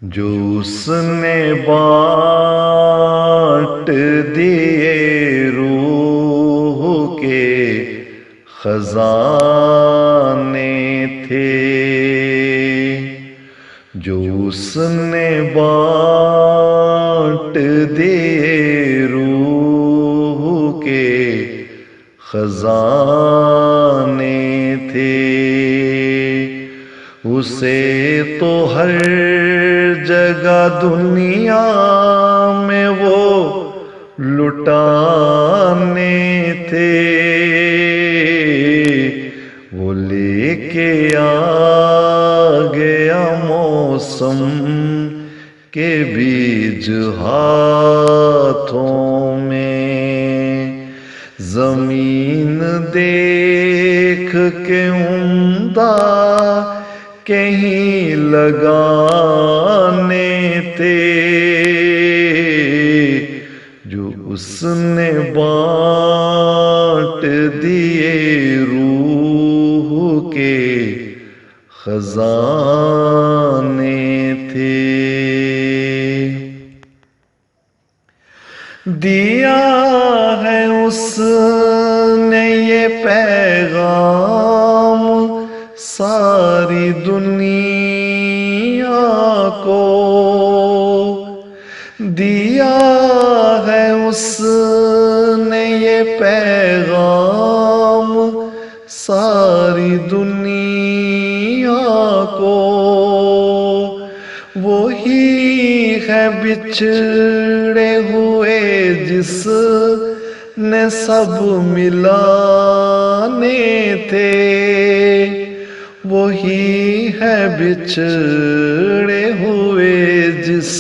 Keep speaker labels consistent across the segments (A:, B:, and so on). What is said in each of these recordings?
A: جو اس نے بانٹ دیے روح کے خزانے تھے، جو اس نے بانٹ دیے روح کے خزانے تھے، اسے تو ہر جگہ دنیا میں وہ لٹانے تھے، وہ لے کے آ گیا موسم کے بیج ہاتھوں میں، زمین دیکھ کے عمدہ کہیں لگانے تھے، جو اس نے بانٹ دیے روح کے خزانے تھے۔ دیا ہے اس نے یہ پیغام ساری دنیا کو، دیا ہے اس نے یہ پیغام ساری دنیا کو، وہی ہے بچھڑے ہوئے جس نے سب ملانے تھے، وہی ہے بچھڑے ہوئے جس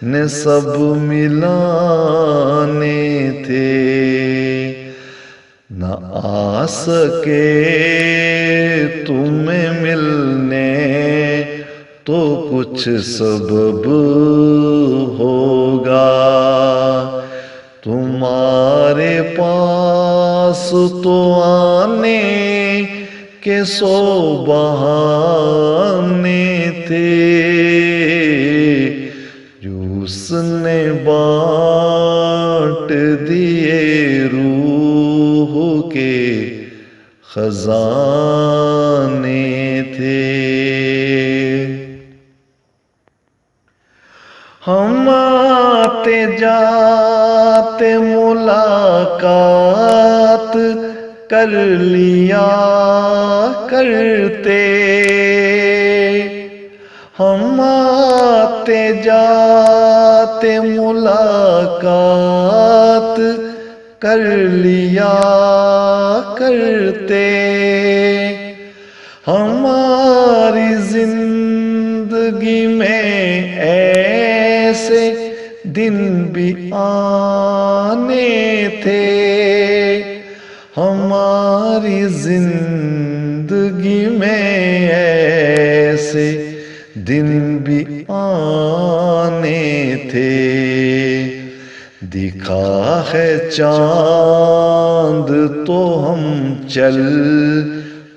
A: نے سب ملانے تھے، نہ آ سکے تمہیں ملنے تو کچھ سبب ہوگا، تمہارے پاس تو آنے کے 100 بہانے تھے، جو اس نے بانٹ دیے روح کے خزانے تھے۔ ہم آتے جاتے ملاقات کر لیا کرتے، ہم آتے جاتے ملاقات کر لیا کرتے، ہماری زندگی میں ایسے دن بھی آنے تھے، ہماری زندگی میں ایسے دن بھی آنے تھے، دکھا ہے چاند تو ہم چل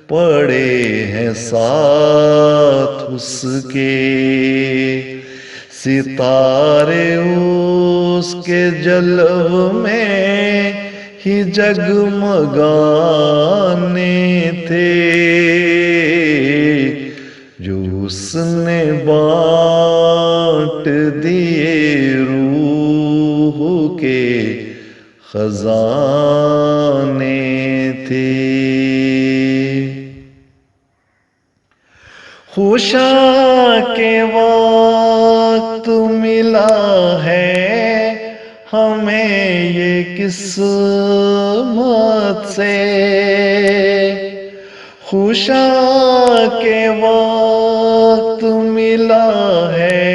A: پڑے ہیں ساتھ اس کے، ستارے اس کے جلو میں ہی جگمگانے تھے، جو اس نے بانٹ دیے روح کے خزانے تھے۔ خوشاں کے وقت ملا ہے ہمیں یہ قسمت سے، خوشاں کے وقت ملا ہے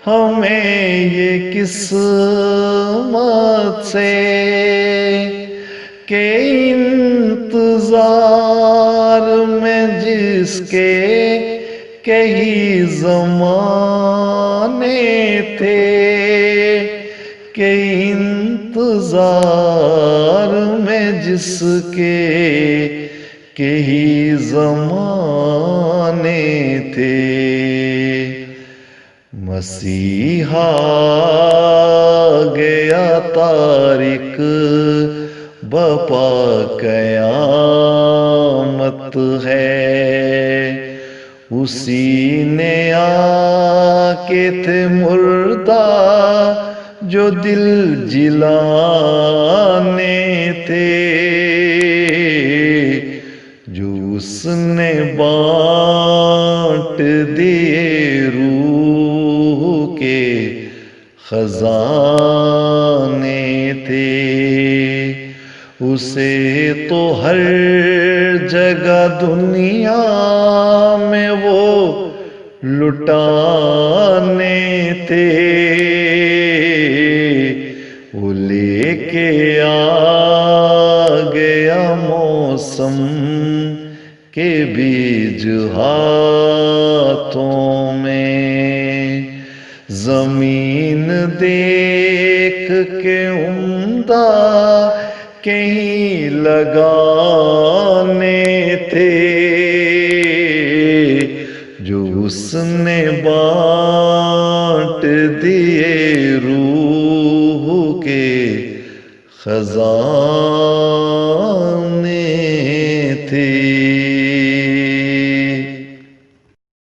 A: ہمیں یہ قسمت سے، کہ انتظار میں جس کے کئی زمانے تھے، کہ انتظار میں جس کے کئی زمانے تھے، مسیحا گیا تارک بپا قیامت ہے، اسی نے آ کے تھے مردہ جو دل جلانے تھے، جو اس نے بانٹ دیے روح کے خزانے تھے، اسے تو ہر جگہ دنیا میں وہ لٹانے تھے، وہ لے کے آ گیا موسم کے بیج ہاتھوں میں، زمین دیکھ کے عمدہ کہیں لگانے تھے، جو اس نے بانٹ دیے روح کے خزانے تھے۔